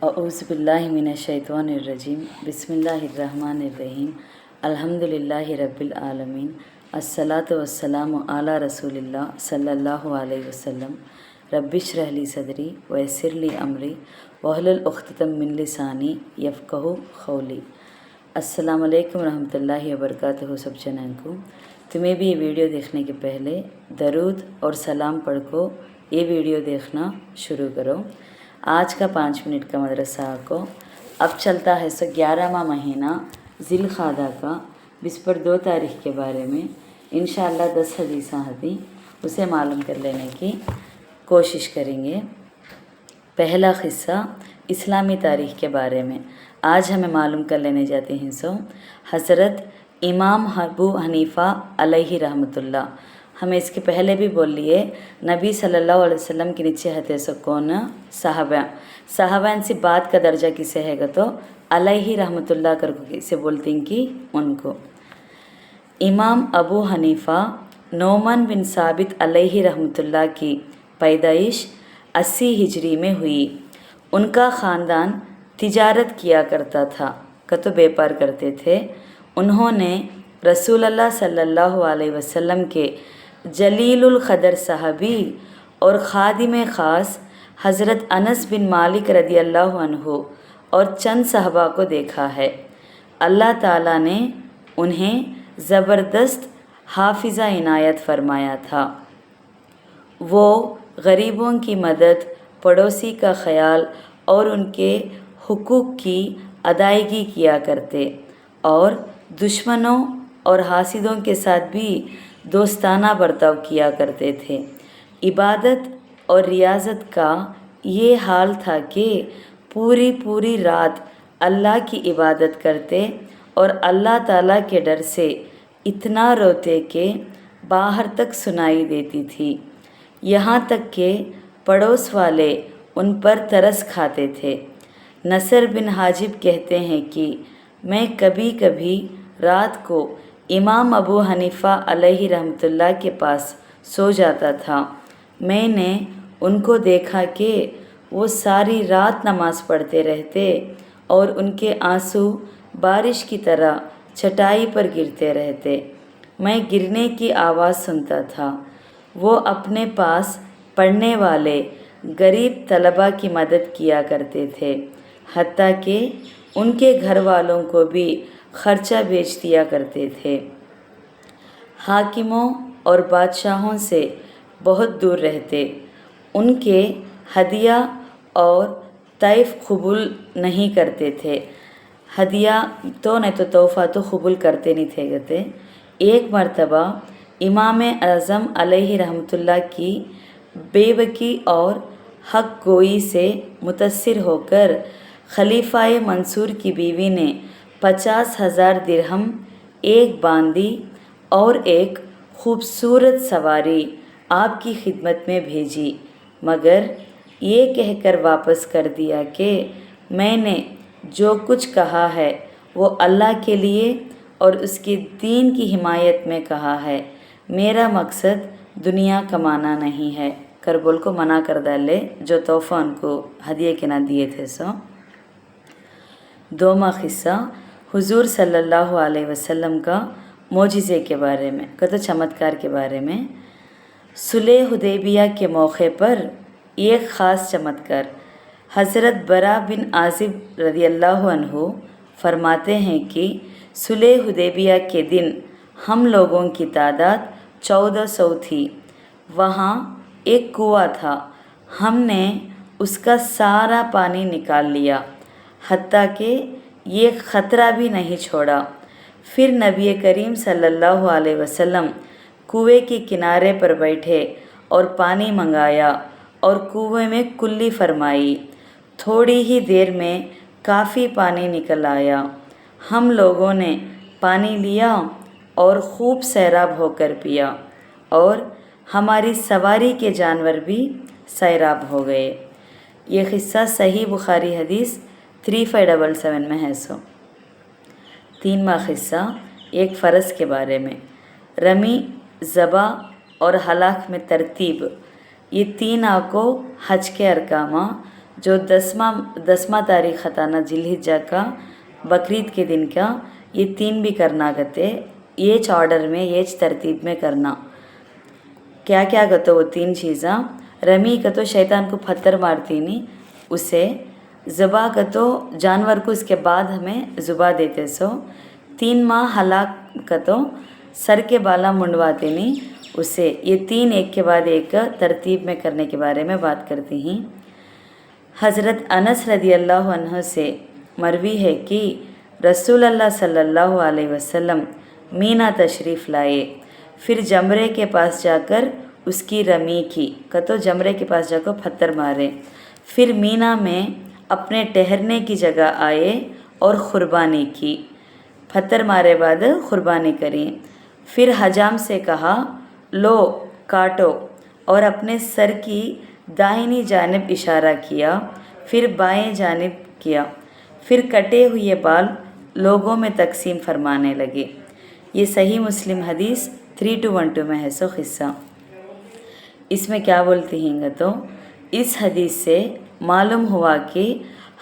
अऊज़ुबिल्लाहि मिनश्शैतानिर्रजीम बिस्मिल्लाहिर्रहमानिर्रहीम अल्हम्दुलिल्लाहि रब्बिल आलमीन अस्सलातु वस्सलामु अला रसूलिल्लाह सल्लल्लाहु अलैहि वसल्लम रब्बिश्रह ली सदरी वयस्सिर ली अमरी वहलुल उक़्दतम मिन लिसानी यफ़क़हू क़ौली। अस्सलामु अलैकुम रहमतुल्लाहि व बरकातुहू। सब जनां को तुम्हें भी ये वीडियो देखने के पहले दरूद और सलाम पढ़ को ये वीडियो देखना शुरू करो। आज का 5 मिनट का मदरसा को अब चलता है 11वां महीना ज़िलक़ादा का 20 पर 2 तारीख़ के बारे में इंशाअल्लाह 10 हदीसा हती उसे मालूम कर लेने की कोशिश करेंगे। पहला क़िस्सा इस्लामी तारीख़ के बारे में आज हमें मालूम कर लेने जाते हैं। हज़रत इमाम अबू हनीफ़ा अलैहि रहमतुल्लाह, हमें इसके पहले भी बोल लिए, नबी सल्लल्लाहु अलैहि वसल्लम के नीचे हते सो कौन साहबान से बात का दर्जा किसे हैगा तो अलैहि रहमतुल्लाह कर को किसे बोलते हैं कि उनको। इमाम अबू हनीफ़ा नोमन बिन साबित अलैहि रहमतुल्लाह की पैदाइश 80 हिजरी में हुई। उनका ख़ानदान तिजारत किया करता था, कतो व्यापार करते थे। उन्होंने रसूलुल्लाह सल्लल्लाहु अलैहि वसल्लम के जलीलुल क़दर सहाबी और ख़ादिम ख़ास हज़रत अनस बिन मालिक रदियल्लाहु अन्हु और चंद सहाबा को देखा है। अल्लाह ताला ने उन्हें ज़बरदस्त हाफिज़ा इनायत फरमाया था। वो गरीबों की मदद, पड़ोसी का ख़याल और उनके हुकूक़ की अदायगी किया करते और दुश्मनों और हासिदों के साथ भी दोस्ताना बर्ताव किया करते थे। इबादत और रियाज़त का ये हाल था कि पूरी रात अल्लाह की इबादत करते और अल्लाह ताला के डर से इतना रोते कि बाहर तक सुनाई देती थी। यहाँ तक कि पड़ोस वाले उन पर तरस खाते थे। नसर बिन हाजिब कहते हैं कि मैं कभी कभी रात को इमाम अबू हनीफ़ा अलैहि रहमतुल्लाह के पास सो जाता था। मैंने उनको देखा कि वो सारी रात नमाज़ पढ़ते रहते और उनके आंसू बारिश की तरह चटाई पर गिरते रहते। मैं गिरने की आवाज़ सुनता था। वो अपने पास पढ़ने वाले गरीब तलबा की मदद किया करते थे, हत्ता कि उनके घर वालों को भी खर्चा बेच दिया करते थे। हाकिमों और बादशाहों से बहुत दूर रहते। उनके हदिया और तैफ कबूल नहीं करते थे। हदिया तो नहीं तो तोहफ़ा तो कबूल करते नहीं थे गते। एक मर्तबा इमाम आज़म अलैहि रहमतुल्लाह की बेबकी और हक गोई से मुतस्सिर होकर खलीफाए मंसूर की बीवी ने 50,000 दिरहम, एक बांदी और एक खूबसूरत सवारी आपकी खिदमत में भेजी, मगर ये कहकर वापस कर दिया कि मैंने जो कुछ कहा है वो अल्लाह के लिए और उसके दीन की हिमायत में कहा है। मेरा मकसद दुनिया कमाना नहीं है कर बोल को मना कर डाले जो तोहफ़ा उनको हदिये के ना दिए थे। दोमा क़िस्सा हुज़ूर सल्लल्लाहु अलैहि वसल्लम का मोजिज़े के बारे में, कतो चमत्कार के बारे में। सुलह हुदैबिया के मौके पर एक ख़ास चमत्कार। हज़रत बरा बिन आज़िब रदियल्लाहु अन्हु फरमाते हैं कि सुलह हुदैबिया के दिन हम लोगों की तादाद 1400 थी। वहाँ एक कुआं था, हमने उसका सारा पानी निकाल लिया, हत्ता कि ये ख़तरा भी नहीं छोड़ा। फिर नबी करीम सल्लल्लाहु अलैहि वसल्लम कुएं के किनारे पर बैठे और पानी मंगाया और कुएं में कुल्ली फरमाई। थोड़ी ही देर में काफ़ी पानी निकल आया। हम लोगों ने पानी लिया और खूब सैराब होकर पिया और हमारी सवारी के जानवर भी सैराब हो गए। ये क़िस्सा सही बुखारी हदीस 3577 में है। 3वां क़िस्सा एक फ़र्ज के बारे में। रमी, ज़बा और हलाक में तरतीब, ये 3 आको हज के अरकामा जो 10वां तारीख खताना जिलहिज्जा का बकरीद के दिन का, ये 3 भी करना गते, एज ऑर्डर में एज तरतीब में करना। क्या क्या गतो वो 3 चीज़ा। रमी का तो शैतान को पत्थर मारती नहीं, उसे ज़बा का तो जानवर को इसके बाद हमें ज़ुबा देते सो। 3 माह हलाक का तो सर के बाला मुंडवाते नहीं, उसे। ये 3 एक के बाद एक तरतीब में करने के बारे में बात करती हैं। हज़रत अनस रदी अल्लाह अन्हु से मरवी है कि रसूल अल्लाह सल्लल्लाहु अलैहि वसल्लम मीना तशरीफ़ लाए, फिर जमरे के पास जाकर उसकी रमी की, कतो जमरे के पास जाकर पत्थर मारे। फिर मीना में अपने ठहरने की जगह आए और क़ुरबानी की, पत्थर मारे बाद क़ुरबानी करी। फिर हजाम से कहा लो काटो, और अपने सर की दाहिनी जानिब इशारा किया, फिर बाएं जानिब किया। फिर कटे हुए बाल लोगों में तकसीम फरमाने लगे। ये सही मुस्लिम हदीस 3212 में है सो हिस्सा। इसमें क्या बोलती हैं तो इस हदीस से मालूम हुआ कि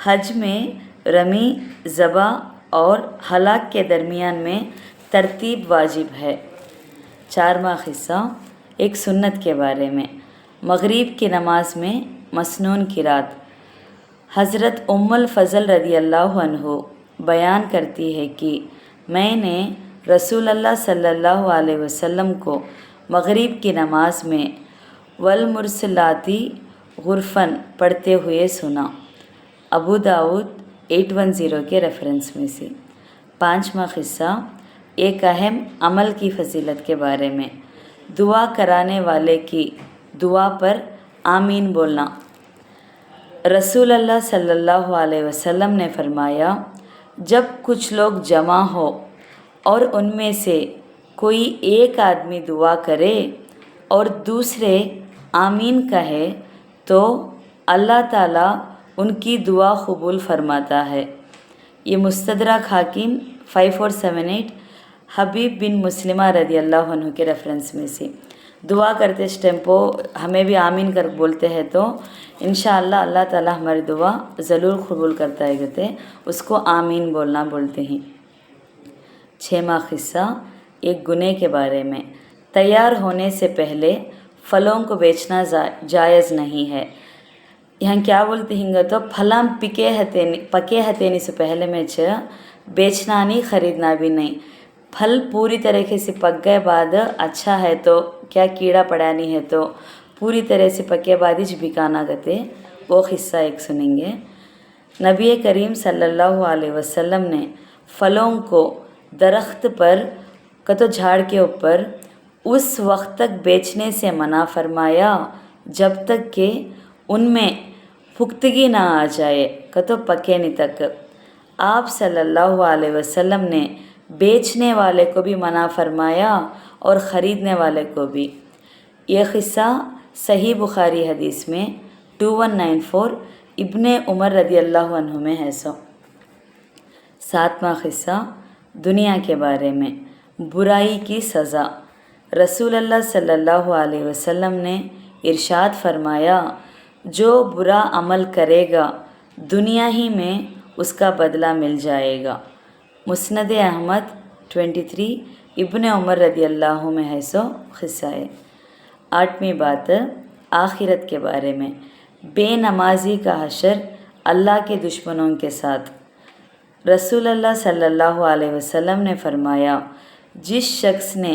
हज में रमी, ज़बा और हलाक के दरमियान में तरतीब वाजिब है। 4वां हिस्सा एक सुन्नत के बारे में। मगरिब की नमाज में मसनून किरात। हज़रत उम्मुल फ़ज़ल रदी अल्लाह अन्हु बयान करती है कि मैंने रसूल अल्लाह सल्लल्लाहु अलैहि वसल्लम को मगरिब की नमाज में वल मुरसलाती गुरफ़न पढ़ते हुए सुना। अबू दाऊद 810 के रेफरेंस में से। 5वां हिस्सा एक अहम अमल की फजीलत के बारे में। दुआ कराने वाले की दुआ पर आमीन बोलना। रसूल अल्लाह सल्लल्लाहु अलैहि वसल्लम ने फरमाया, जब कुछ लोग जमा हो और उनमें से कोई एक आदमी दुआ करे और दूसरे आमीन कहे तो अल्लाह ताला उनकी दुआ कबूल फरमाता है। ये मुस्तदरक हाकिम 5478 हबीब बिन मुस्लिमा रदी अल्लाह अन्हु के रेफरेंस में से। दुआ करते इस टेम्पो हमें भी आमीन कर बोलते हैं तो इंशाअल्लाह अल्लाह ताला हमारी दुआ ज़रूर कबूल करता है कहते, उसको आमीन बोलना बोलते हैं। 6वां हिस्सा एक गुने के बारे में। तैयार होने से पहले फलों को बेचना जायज़ नहीं है। यहाँ क्या बोलते हैं तो फलम पके हतेनी से पहले में बेचना नहीं, ख़रीदना भी नहीं। फल पूरी तरीके से पक गए बाद अच्छा है तो क्या कीड़ा पड़ा नहीं है तो पूरी तरह से पके बाद ही बिकाना कहते, वो हिस्सा एक सुनेंगे। नबी करीम सल्लल्लाहु अलैहि वसल्लम ने फलों को दरख्त पर कतो झाड़ के ऊपर उस वक्त तक बेचने से मना फरमाया जब तक कि उनमें पुख्तगी ना आ जाए, कतो पके नहीं तक। आप सल्लल्लाहु अलैहि वसल्लम ने बेचने वाले को भी मना फरमाया और ख़रीदने वाले को भी। यह क़िस्सा सही बुखारी हदीस में 2194 इब्ने उमर रदी अल्लाह अन्हु में है सो। 7वां क़िस्सा दुनिया के बारे में। बुराई की सज़ा। रसूल अल्लाह सल्लल्लाहु अलैहि वसल्लम ने इरशाद फरमाया, जो बुरा अमल करेगा दुनिया ही में उसका बदला मिल जाएगा। मुस्नद अहमद 23 इब्ने उमर रदी अल्लाह में है सो क़िस्सा है। 8वीं बात आखिरत के बारे में। बेनमाजी का हशर अल्लाह के दुश्मनों के साथ। रसूल अल्लाह सल्लल्लाहु अलैहि वसल्लम ने फरमाया, जिस शख्स ने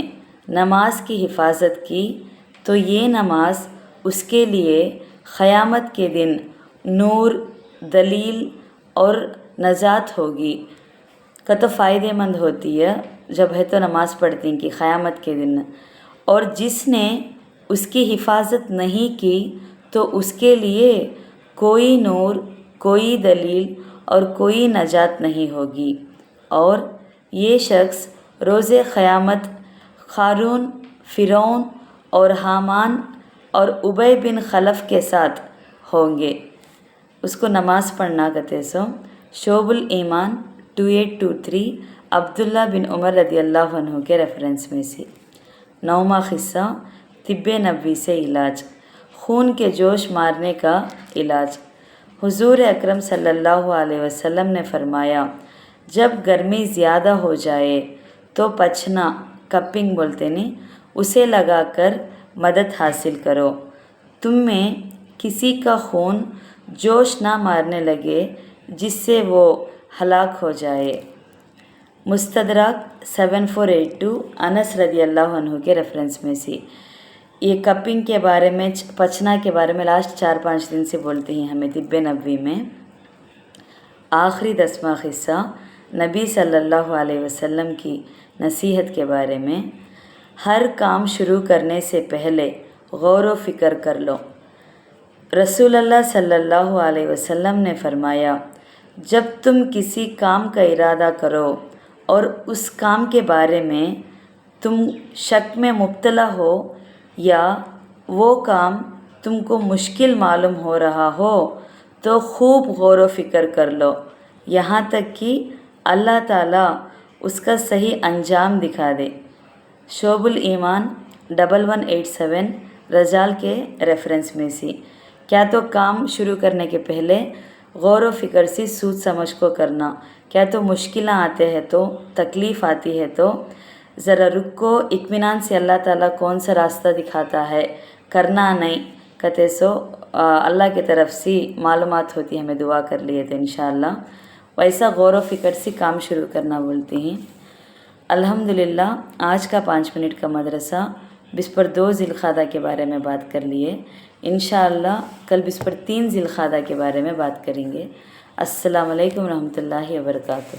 नमाज की हिफाजत की तो ये नमाज उसके लिए क़यामत के दिन नूर, दलील और नजात होगी। तो फ़ायदेमंद होती है जब है तो नमाज़ पढ़ती हैं कि क़यामत के दिन। और जिसने उसकी हिफाजत नहीं की तो उसके लिए कोई नूर, कोई दलील और कोई नजात नहीं होगी। और ये शख्स रोज़े क़यामत क़ारून, फ़िरौन और हामान और उबय बिन खलफ के साथ होंगे। उसको नमाज़ पढ़ना कहते सो। शोबुल ईमान 2823 अब्दुल्ला बिन उमर रदी अल्लाह अन्हु के रेफरेंस में से। 9वां क़िस्सा तिब्बे नबवी से इलाज। खून के जोश मारने का इलाज। حضور اکرم صلی اللہ علیہ وسلم نے فرمایا جب گرمی زیادہ ہو جائے تو پچھنا کپنگ بولتے نہیں اسے لگا کر مدد حاصل کرو، تم میں کسی کا خون جوش نہ مارنے لگے جس سے وہ ہلاک ہو جائے۔ مستدرک 7482 انس رضی اللہ عنہ کے ریفرنس میں سے یہ کپنگ کے بارے میں پچنا کے بارے میں لاسٹ 4-5 دن سے بولتے ہیں ہمیں طب نبوی میں۔ آخری 10واں قصہ نبی صلی اللہ علیہ وسلم کی نصیحت کے بارے میں، ہر کام شروع کرنے سے پہلے غور و فکر کر لو۔ رسول اللہ صلی اللہ علیہ وسلم نے فرمایا جب تم کسی کام کا ارادہ کرو اور اس کام کے بارے میں تم شک میں مبتلا ہو یا وہ کام تم کو مشکل معلوم ہو رہا ہو تو خوب غور و فکر کر لو یہاں تک کہ اللہ تعالیٰ اس کا صحیح انجام دکھا دے۔ شعب الایمان 1187 رجال کے ریفرنس میں سے کیا تو کام شروع کرنے کے پہلے غور و فکر سے سوچ سمجھ کو کرنا، کیا تو مشکلیں آتے ہیں تو تکلیف آتی ہے تو ذرا رکو، اطمینان سے اللہ تعالیٰ کون سا راستہ دکھاتا ہے کرنا نہیں کہتے سو اللہ کی طرف سے معلومات ہوتی ہے، ہمیں دعا کر لیے تو انشاءاللہ ویسا غور و فکر سے کام شروع کرنا بولتے ہیں۔ الحمدللہ آج کا 5 منٹ کا مدرسہ بسپر 2 ذی القعدہ کے بارے میں بات کر لیے، انشاءاللہ کل بسپر 3 ذی القعدہ کے بارے میں بات کریں گے۔ السلام علیکم ورحمۃ اللہ وبرکاتہ۔